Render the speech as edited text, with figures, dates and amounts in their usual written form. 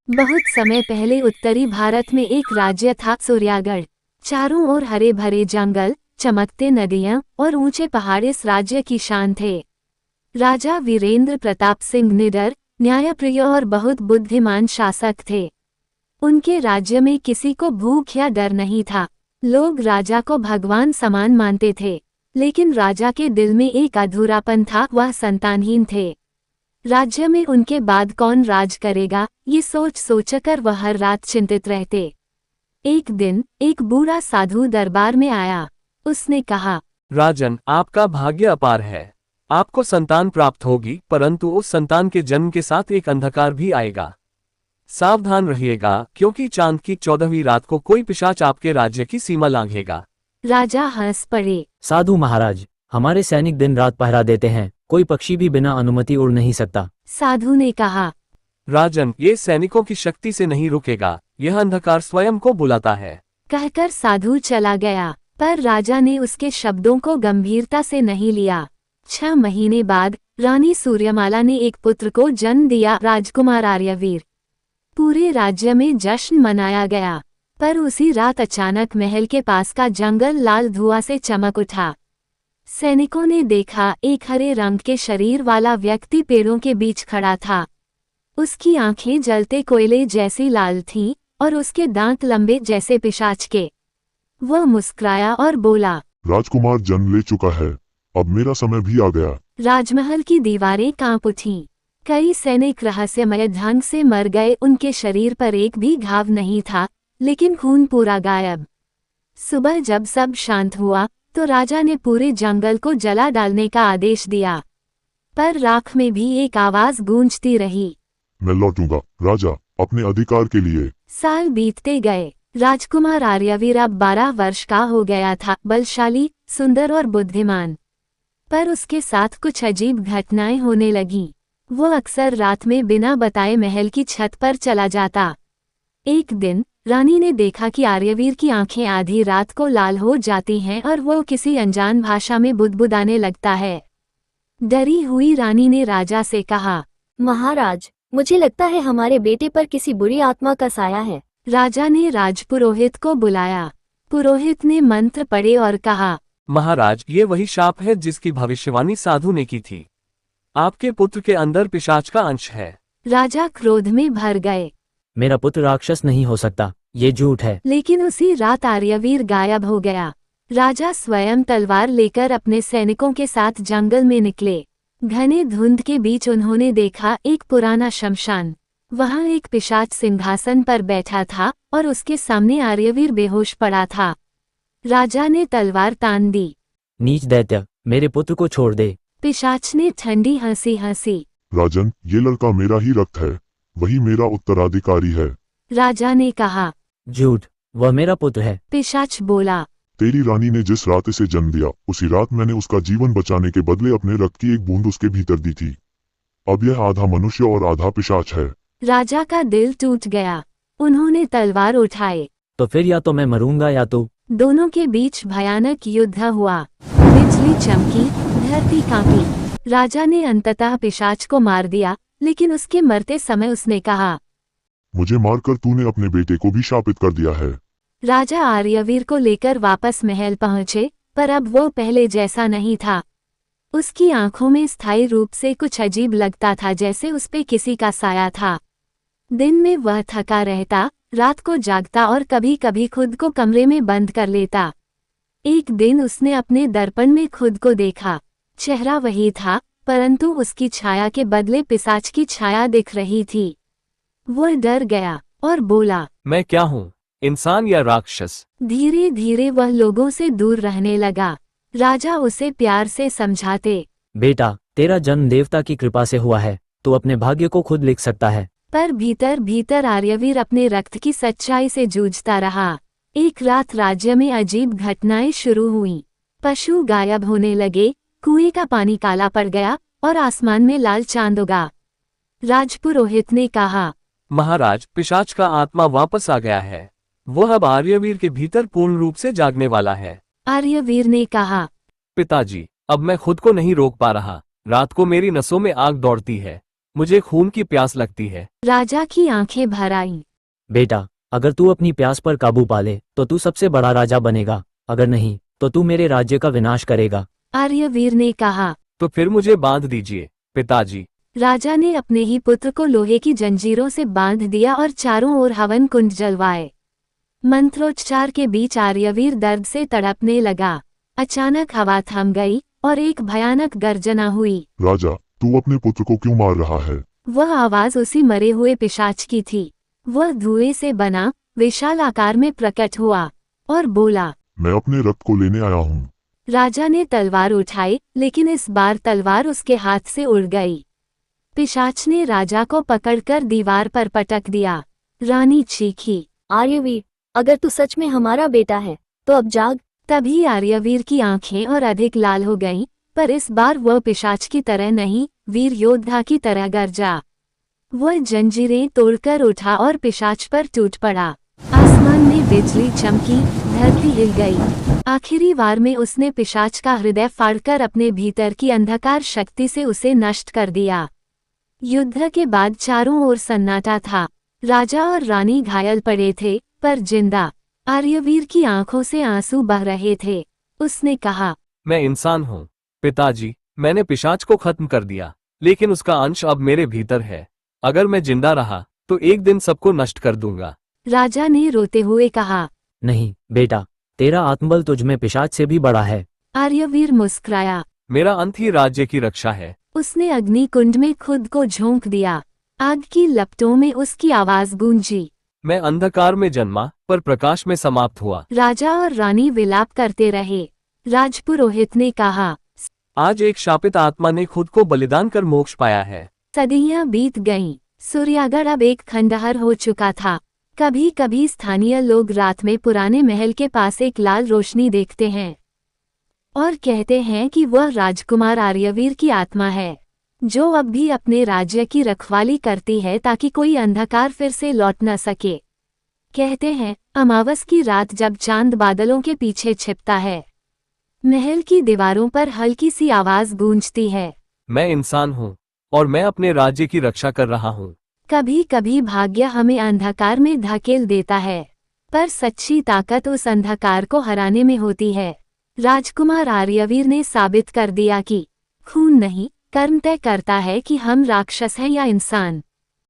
बहुत समय पहले उत्तरी भारत में एक राज्य था सूर्यागढ़। चारों ओर हरे भरे जंगल, चमकते नदियां और ऊंचे पहाड़ इस राज्य की शान थे। राजा वीरेंद्र प्रताप सिंह निडर, न्यायप्रिय और बहुत बुद्धिमान शासक थे। उनके राज्य में किसी को भूख या डर नहीं था। लोग राजा को भगवान समान मानते थे, लेकिन राजा के दिल में एक अधूरापन था, वह संतानहीन थे। राज्य में उनके बाद कौन राज करेगा, ये सोच सोचकर वह हर रात चिंतित रहते। एक दिन एक बूढ़ा साधु दरबार में आया। उसने कहा, राजन, आपका भाग्य अपार है। आपको संतान प्राप्त होगी, परंतु उस संतान के जन्म के साथ एक अंधकार भी आएगा। सावधान रहिएगा, क्योंकि चांद की 14वीं रात को कोई पिशाच आपके राज्य की सीमा लांघेगा। राजा हंस पड़े। साधु महाराज, हमारे सैनिक दिन रात पहरा देते हैं, कोई पक्षी भी बिना अनुमति उड़ नहीं सकता। साधु ने कहा, राजन, ये सैनिकों की शक्ति से नहीं रुकेगा, यह अंधकार स्वयं को बुलाता है। कहकर साधु चला गया, पर राजा ने उसके शब्दों को गंभीरता से नहीं लिया। 6 महीने बाद रानी सूर्यमाला ने एक पुत्र को जन्म दिया, राजकुमार आर्यवीर। पूरे राज्य में जश्न मनाया गया, पर उसी रात अचानक महल के पास का जंगल लाल धुआं से चमक उठा। सैनिकों ने देखा, एक हरे रंग के शरीर वाला व्यक्ति पेड़ों के बीच खड़ा था। उसकी आंखें जलते कोयले जैसी लाल थीं और उसके दांत लंबे जैसे पिशाच के। वह मुस्कुराया और बोला, राजकुमार जन्म ले चुका है, अब मेरा समय भी आ गया। राजमहल की दीवारें कांप उठीं। कई सैनिक रहस्यमय ढंग से मर गए, उनके शरीर पर एक भी घाव नहीं था, लेकिन खून पूरा गायब। सुबह जब सब शांत हुआ तो राजा ने पूरे जंगल को जला डालने का आदेश दिया, पर राख में भी एक आवाज गूंजती रही, मैं लौटूंगा राजा, अपने अधिकार के लिए। साल बीतते गए। राजकुमार आर्यवीर अब 12 वर्ष का हो गया था, बलशाली, सुंदर और बुद्धिमान। पर उसके साथ कुछ अजीब घटनाएं होने लगीं। वो अक्सर रात में बिना बताए महल की छत पर चला जाता। एक दिन रानी ने देखा कि आर्यवीर की आंखें आधी रात को लाल हो जाती हैं और वो किसी अनजान भाषा में बुदबुदाने लगता है। डरी हुई रानी ने राजा से कहा, महाराज, मुझे लगता है हमारे बेटे पर किसी बुरी आत्मा का साया है। राजा ने राजपुरोहित को बुलाया। पुरोहित ने मंत्र पढ़े और कहा, महाराज, ये वही शाप है जिसकी भविष्यवाणी साधु ने की थी। आपके पुत्र के अंदर पिशाच का अंश है। राजा क्रोध में भर गए। मेरा पुत्र राक्षस नहीं हो सकता, ये झूठ है। लेकिन उसी रात आर्यवीर गायब हो गया। राजा स्वयं तलवार लेकर अपने सैनिकों के साथ जंगल में निकले। घने धुंध के बीच उन्होंने देखा एक पुराना शमशान। वहां एक पिशाच सिंहासन पर बैठा था और उसके सामने आर्यवीर बेहोश पड़ा था। राजा ने तलवार तान दी। नीच दैत्य, मेरे पुत्र को छोड़ दे। पिशाच ने ठंडी हंसी हंसी। राजन, ये लड़का मेरा ही रक्त है, वही मेरा उत्तराधिकारी है। राजा ने कहा, झूठ, वह मेरा पुत्र है। पिशाच बोला, तेरी रानी ने जिस रात इसे जन्म दिया, उसी रात मैंने उसका जीवन बचाने के बदले अपने रक्त की एक बूंद उसके भीतर दी थी। अब यह आधा मनुष्य और आधा पिशाच है। राजा का दिल टूट गया। उन्होंने तलवार उठाए। तो फिर या तो मैं मरूंगा या तू। दोनों के बीच भयानक युद्ध हुआ। बिजली चमकी, धरती कांपी। राजा ने अंततः पिशाच को मार दिया, लेकिन उसके मरते समय उसने कहा, मुझे मारकर तूने अपने बेटे को भी शापित कर दिया है। राजा आर्यवीर को लेकर वापस महल पहुंचे, पर अब वो पहले जैसा नहीं था। उसकी आंखों में स्थायी रूप से कुछ अजीब लगता था, जैसे उस पे किसी का साया था। दिन में वह थका रहता, रात को जागता और कभी कभी खुद को कमरे में बंद कर लेता। एक दिन उसने अपने दर्पण में खुद को देखा। चेहरा वही था, परंतु उसकी छाया के बदले पिशाच की छाया दिख रही थी। वह डर गया और बोला, मैं क्या हूँ, इंसान या राक्षस? धीरे धीरे वह लोगों से दूर रहने लगा। राजा उसे प्यार से समझाते, बेटा, तेरा जन्म देवता की कृपा से हुआ है, तू अपने भाग्य को खुद लिख सकता है। पर भीतर भीतर आर्यवीर अपने रक्त की सच्चाई से जूझता रहा। एक रात राज्य में अजीब घटनाएं शुरू हुईं। पशु गायब होने लगे, कुएं का पानी काला पड़ गया और आसमान में लाल चांद उगा। राजपुरोहित ने कहा, महाराज, पिशाच का आत्मा वापस आ गया है। वह अब आर्यवीर के भीतर पूर्ण रूप से जागने वाला है। आर्यवीर ने कहा, पिताजी, अब मैं खुद को नहीं रोक पा रहा। रात को मेरी नसों में आग दौड़ती है। मुझे खून की प्यास लगती है। राजा की आंखें भर आईं। बेटा, अगर तू अपनी प्यास पर काबू पा ले तो तू सबसे बड़ा राजा बनेगा, अगर नहीं तो तू मेरे राज्य का विनाश करेगा। आर्यवीर ने कहा। तो फिर मुझे बांध दीजिए पिताजी। राजा ने अपने ही पुत्र को लोहे की जंजीरों से बांध दिया और चारों ओर हवन कुंड जलवाए। मंत्रोच्चार के बीच आर्यवीर दर्द से तड़पने लगा। अचानक हवा थम गई और एक भयानक गर्जना हुई। राजा, तू अपने पुत्र को क्यों मार रहा है? वह आवाज उसी मरे हुए पिशाच की थी। वह धुएं से बना, विशाल आकार में प्रकट हुआ और बोला, मैं अपने रक्त को लेने आया हूँ। राजा ने तलवार उठाई, लेकिन इस बार तलवार उसके हाथ से उड़ गई। पिशाच ने राजा को पकड़कर दीवार पर पटक दिया। रानी चीखी। आर्यवीर, अगर तू सच में हमारा बेटा है तो अब जाग। तभी आर्यवीर की आंखें और अधिक लाल हो गईं, पर इस बार वह पिशाच की तरह नहीं, वीर योद्धा की तरह गरजा। वह जंजीरें तोड़कर उठा और पिशाच पर टूट पड़ा। आसमान में बिजली चमकी, धरती हिल गई। आखिरी वार में उसने पिशाच का हृदय फाड़कर अपने भीतर की अंधकार शक्ति से उसे नष्ट कर दिया। युद्ध के बाद चारों ओर सन्नाटा था। राजा और रानी घायल पड़े थे, पर जिंदा। आर्यवीर की आंखों से आंसू बह रहे थे। उसने कहा, मैं इंसान हूँ पिताजी। मैंने पिशाच को खत्म कर दिया, लेकिन उसका अंश अब मेरे भीतर है। अगर मैं जिंदा रहा तो एक दिन सबको नष्ट कर दूंगा। राजा ने रोते हुए कहा। नहीं बेटा, तेरा आत्मबल तुझ में पिशाच से भी बड़ा है। आर्यवीर मुस्कुराया। मेरा अंत ही राज्य की रक्षा है। उसने अग्नि कुंड में खुद को झोंक दिया। आग की लपटों में उसकी आवाज गूंजी। मैं अंधकार में जन्मा, पर प्रकाश में समाप्त हुआ। राजा और रानी विलाप करते रहे। राजपुरोहित ने कहा, आज एक शापित आत्मा ने खुद को बलिदान कर मोक्ष पाया है। सदियां बीत गईं। सूर्यागढ़ अब एक खंडहर हो चुका था। कभी कभी स्थानीय लोग रात में पुराने महल के पास एक लाल रोशनी देखते हैं और कहते हैं कि वह राजकुमार आर्यवीर की आत्मा है, जो अब भी अपने राज्य की रखवाली करती है ताकि कोई अंधकार फिर से लौट न सके। कहते हैं, अमावस की रात जब चांद बादलों के पीछे छिपता है, महल की दीवारों पर हल्की सी आवाज गूंजती है, मैं इंसान हूँ और मैं अपने राज्य की रक्षा कर रहा हूँ। कभी कभी भाग्य हमें अंधकार में धकेल देता है, पर सच्ची ताकत उस अंधकार को हराने में होती है। राजकुमार आर्यवीर ने साबित कर दिया कि खून नहीं, कर्म तय करता है कि हम राक्षस हैं या इंसान।